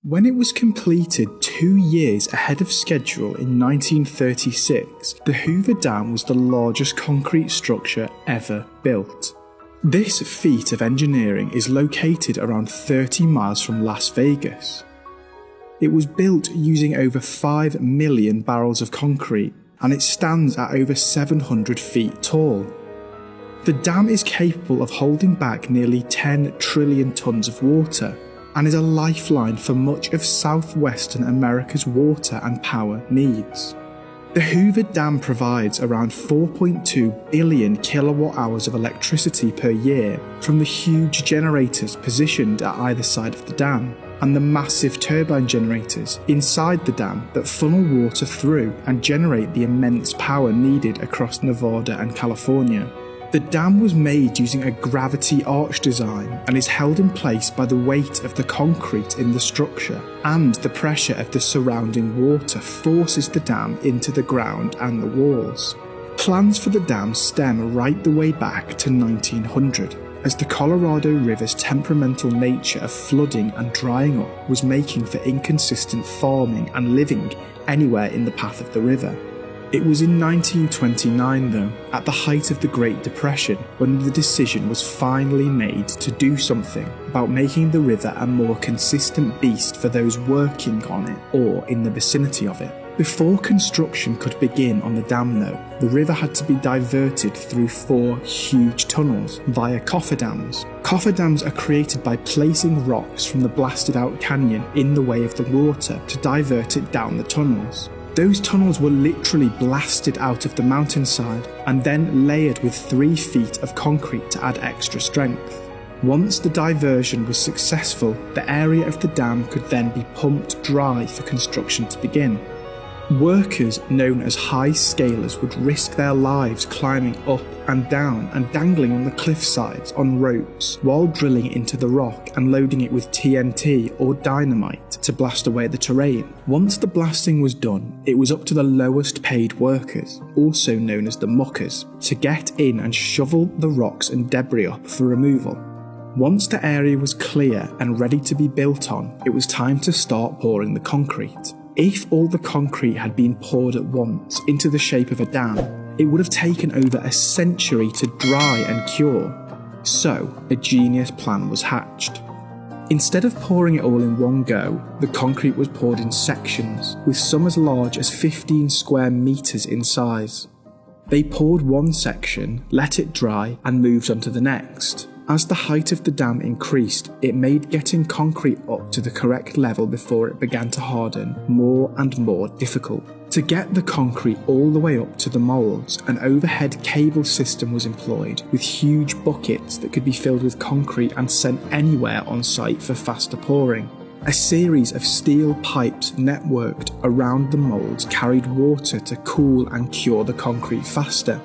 When it was completed 2 years ahead of schedule in 1936, the Hoover Dam was the largest concrete structure ever built. This feat of engineering is located around 30 miles from Las Vegas. It was built using over 5 million barrels of concrete, and it stands at over 700 feet tall. The dam is capable of holding back nearly 10 trillion tons of water, and is a lifeline for much of southwestern America's water and power needs. The Hoover Dam provides around 4.2 billion kilowatt hours of electricity per year from the huge generators positioned at either side of the dam, and the massive turbine generators inside the dam that funnel water through and generate the immense power needed across Nevada and California. The dam was made using a gravity arch design and is held in place by the weight of the concrete in the structure, and the pressure of the surrounding water forces the dam into the ground and the walls. Plans for the dam stem right the way back to 1900, as the Colorado River's temperamental nature of flooding and drying up was making for inconsistent farming and living anywhere in the path of the river. It was in 1929 though, at the height of the Great Depression, when the decision was finally made to do something about making the river a more consistent beast for those working on it or in the vicinity of it. Before construction could begin on the dam though, the river had to be diverted through 4 huge tunnels via cofferdams. Cofferdams are created by placing rocks from the blasted out canyon in the way of the water to divert it down the tunnels. Those tunnels were literally blasted out of the mountainside and then layered with 3 feet of concrete to add extra strength. Once the diversion was successful, the area of the dam could then be pumped dry for construction to begin. Workers known as high scalers would risk their lives climbing up and down and dangling on the cliff sides on ropes while drilling into the rock and loading it with TNT or dynamite to blast away the terrain. Once the blasting was done, it was up to the lowest paid workers, also known as the muckers, to get in and shovel the rocks and debris up for removal. Once the area was clear and ready to be built on, it was time to start pouring the concrete. If all the concrete had been poured at once into the shape of a dam, it would have taken over a century to dry and cure. So, a genius plan was hatched. Instead of pouring it all in one go, the concrete was poured in sections, with some as large as 15 square meters in size. They poured one section, let it dry, and moved on to the next. As the height of the dam increased, it made getting concrete up to the correct level before it began to harden more and more difficult. To get the concrete all the way up to the moulds, an overhead cable system was employed with huge buckets that could be filled with concrete and sent anywhere on site for faster pouring. A series of steel pipes networked around the moulds carried water to cool and cure the concrete faster.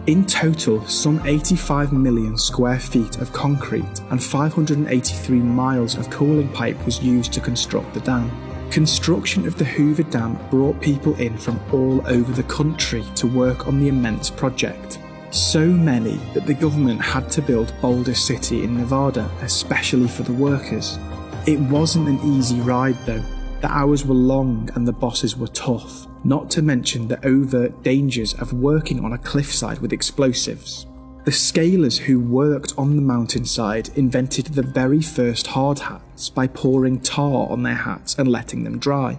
In total, some 85 million square feet of concrete and 583 miles of cooling pipe was used to construct the dam. Construction of the Hoover Dam brought people in from all over the country to work on the immense project. So many that the government had to build Boulder City in Nevada, especially for the workers. It wasn't an easy ride though. The hours were long and the bosses were tough, not to mention the overt dangers of working on a cliffside with explosives. The scalers who worked on the mountainside invented the very first hard hats by pouring tar on their hats and letting them dry.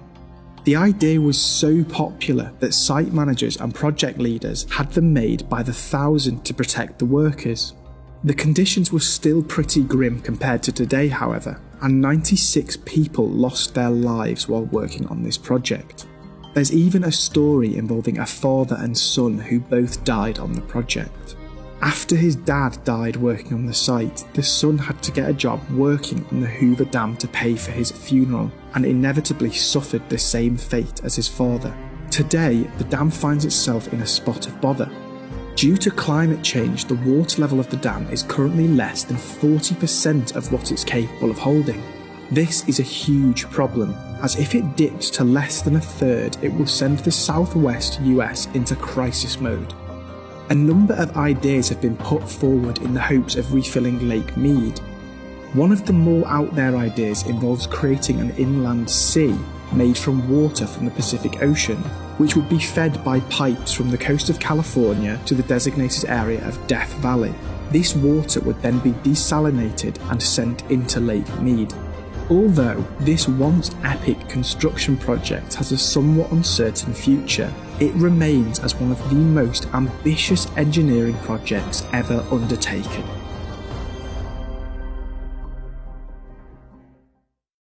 The idea was so popular that site managers and project leaders had them made by the thousand to protect the workers. The conditions were still pretty grim compared to today, however, and 96 people lost their lives while working on this project. There's even a story involving a father and son who both died on the project. After his dad died working on the site, the son had to get a job working on the Hoover Dam to pay for his funeral, and inevitably suffered the same fate as his father. Today, the dam finds itself in a spot of bother. Due to climate change, the water level of the dam is currently less than 40% of what it's capable of holding. This is a huge problem, as if it dips to less than a third, it will send the southwest US into crisis mode. A number of ideas have been put forward in the hopes of refilling Lake Mead. One of the more out there ideas involves creating an inland sea made from water from the Pacific Ocean, which would be fed by pipes from the coast of California to the designated area of Death Valley. This water would then be desalinated and sent into Lake Mead. Although this once epic construction project has a somewhat uncertain future, it remains as one of the most ambitious engineering projects ever undertaken.